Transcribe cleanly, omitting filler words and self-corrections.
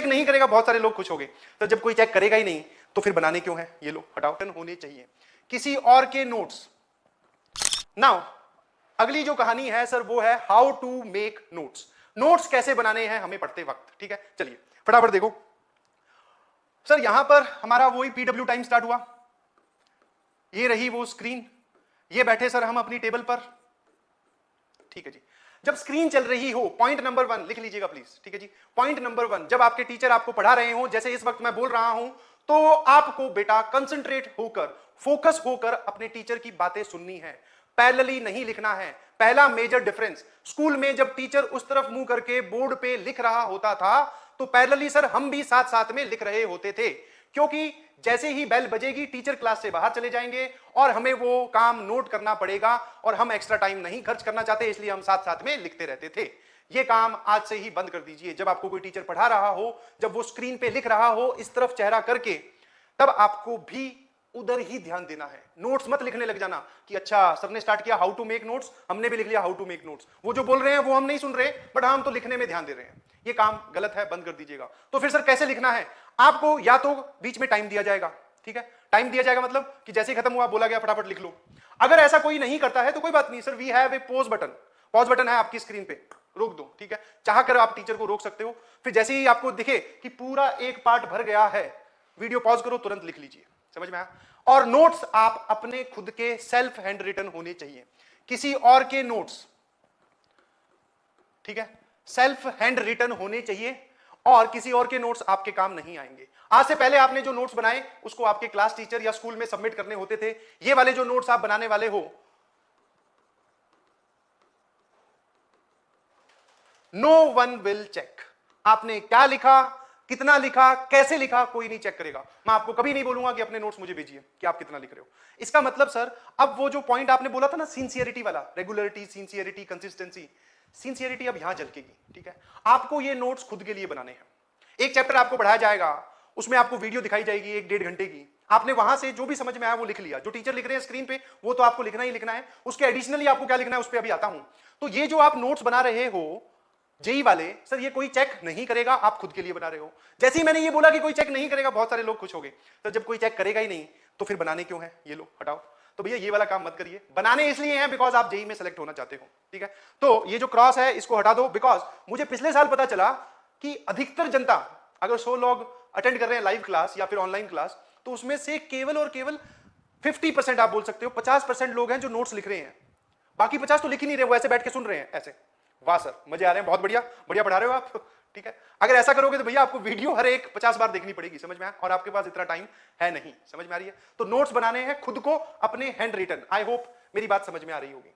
नहीं करेगा बहुत सारे लोग खुश हो गए, तो जब कोई चेक करेगा ही नहीं तो फिर बनाने क्यों है? ये लो हटाओ, होने चाहिए किसी और के नोट्स। नाउ अगली जो कहानी है सर वो है how to make notes. Notes कैसे बनाने हैं हमें पढ़ते वक्त, ठीक है? चलिए फटाफट देखो सर, यहां पर हमारा वही पीडब्ल्यू टाइम स्टार्ट हुआ, ये रही वो स्क्रीन, ये बैठे सर हम अपनी टेबल पर, ठीक है जी। जब स्क्रीन चल रही हो, पॉइंट नंबर 1 लिख लीजिएगा प्लीज, ठीक है जी। पॉइंट नंबर 1, जब आपके टीचर आपको पढ़ा रहे हो, जैसे इस वक्त मैं बोल रहा हूं, तो आपको बेटा कंसंट्रेट होकर, फोकस होकर अपने टीचर की बातें सुननी है, पैरेलली नहीं लिखना है। पहला मेजर डिफरेंस, स्कूल में जब टीचर उस तरफ मुंह करके बोर्ड पे लिख रहा होता था तो पैरेलली सर हम भी साथ साथ में लिख रहे होते थे, क्योंकि जैसे ही बेल बजेगी टीचर क्लास से बाहर चले जाएंगे और हमें वो काम नोट करना पड़ेगा और हम एक्स्ट्रा टाइम नहीं खर्च करना चाहते, इसलिए हम साथ साथ में लिखते रहते थे। ये काम आज से ही बंद कर दीजिए। जब आपको कोई टीचर पढ़ा रहा हो, जब वो स्क्रीन पे लिख रहा हो इस तरफ चेहरा करके, तब आपको भी उधर ही ध्यान देना है। नोट्स मत लिखने लग जाना कि अच्छा सर ने स्टार्ट किया हाउ टू मेक नोट्स, हमने भी लिख लिया हाउ टू मेक नोट्स, वो जो बोल रहे हैं वो हम नहीं सुन रहे, बट हम तो लिखने में ध्यान दे रहे हैं। ये काम गलत है, बंद कर दीजिएगा। तो फिर सर कैसे लिखना है? आपको या तो बीच में टाइम दिया जाएगा, ठीक है? टाइम दिया जाएगा मतलब कि जैसे ही खत्म हुआ बोला गया फटाफट लिख लो। अगर ऐसा कोई नहीं करता है तो कोई बात नहीं sir, we have a pause button. Pause button है आपकी स्क्रीन पे, रोक दो, ठीक है? चाह कर आप टीचर को रोक सकते हो। फिर जैसे ही आपको दिखे कि पूरा एक पार्ट भर गया है, वीडियो पॉज करो, तुरंत लिख लीजिए। समझ में आया? और नोट्स आप अपने खुद के सेल्फ हैंड रिटन होने चाहिए, किसी और के नोट्स, ठीक है? सेल्फ हैंड रिटन होने चाहिए और किसी और के नोट्स आपके काम नहीं आएंगे। आज से पहले आपने जो नोट्स बनाए उसको आपके क्लास टीचर या स्कूल में सबमिट करने होते थे। ये वाले जो नोट्स आप बनाने वाले हो, नो वन विल चेक। आपने क्या लिखा, कितना लिखा, कैसे लिखा, कोई नहीं चेक करेगा। मैं आपको कभी नहीं बोलूंगा कि अपने नोट्स मुझे भेजिए कि आप कितना लिख रहे हो। इसका मतलब सर, अब वो जो पॉइंट आपने बोला था ना सिंसियरिटी वाला, रेगुलरिटी, सिंसियरिटी, कंसिस्टेंसी, सिंसियरिटी अब यहां झलकेगी, ठीक है? आपको ये नोट्स खुद के लिए बनाने हैं। एक चैप्टर आपको पढ़ाया जाएगा, उसमें आपको वीडियो दिखाई जाएगी 1-1.5 घंटे की, आपने वहां से जो भी समझ में आया वो लिख लिया। जो टीचर लिख रहे हैं स्क्रीन पे वो तो आपको लिखना ही लिखना है, उसके एडिशनली आपको क्या लिखना है उस पर अभी आता हूं। तो ये जो आप नोट्स बना रहे हो जेई वाले, सर ये कोई चेक नहीं करेगा, आप खुद के लिए बना रहे हो। जैसे ही मैंने ये बोला कि कोई चेक नहीं करेगा, बहुत सारे लोग खुश हो गए। तो जब कोई चेक करेगा ही नहीं तो फिर बनाने क्यों है? ये लो हटाओ। तो भैया ये वाला काम मत करिए। बनाने इसलिए हैं बिकॉज आप जेई में सेलेक्ट होना चाहते हो, ठीक है? तो ये जो क्रॉस है इसको हटा दो, बिकॉज मुझे पिछले साल पता चला कि अधिकतर जनता, अगर 100 लोग अटेंड कर रहे हैं लाइव क्लास या फिर ऑनलाइन क्लास, तो उसमें से केवल और केवल 50% आप बोल सकते हो, 50% लोग हैं जो नोट्स लिख रहे हैं, बाकी 50 तो लिख ही नहीं रहे, वो ऐसे बैठ के सुन रहे हैं ऐसे। वाह सर, मजे आ रहे हैं, बहुत बढ़िया, बढ़िया पढ़ा रहे हो आप, ठीक है? अगर ऐसा करोगे तो भैया आपको वीडियो हर एक 50 बार देखनी पड़ेगी, समझ में आया? और आपके पास इतना टाइम है नहीं, समझ में आ रही है? तो नोट्स बनाने हैं खुद को, अपने हैंड रिटन। आई होप मेरी बात समझ में आ रही होगी।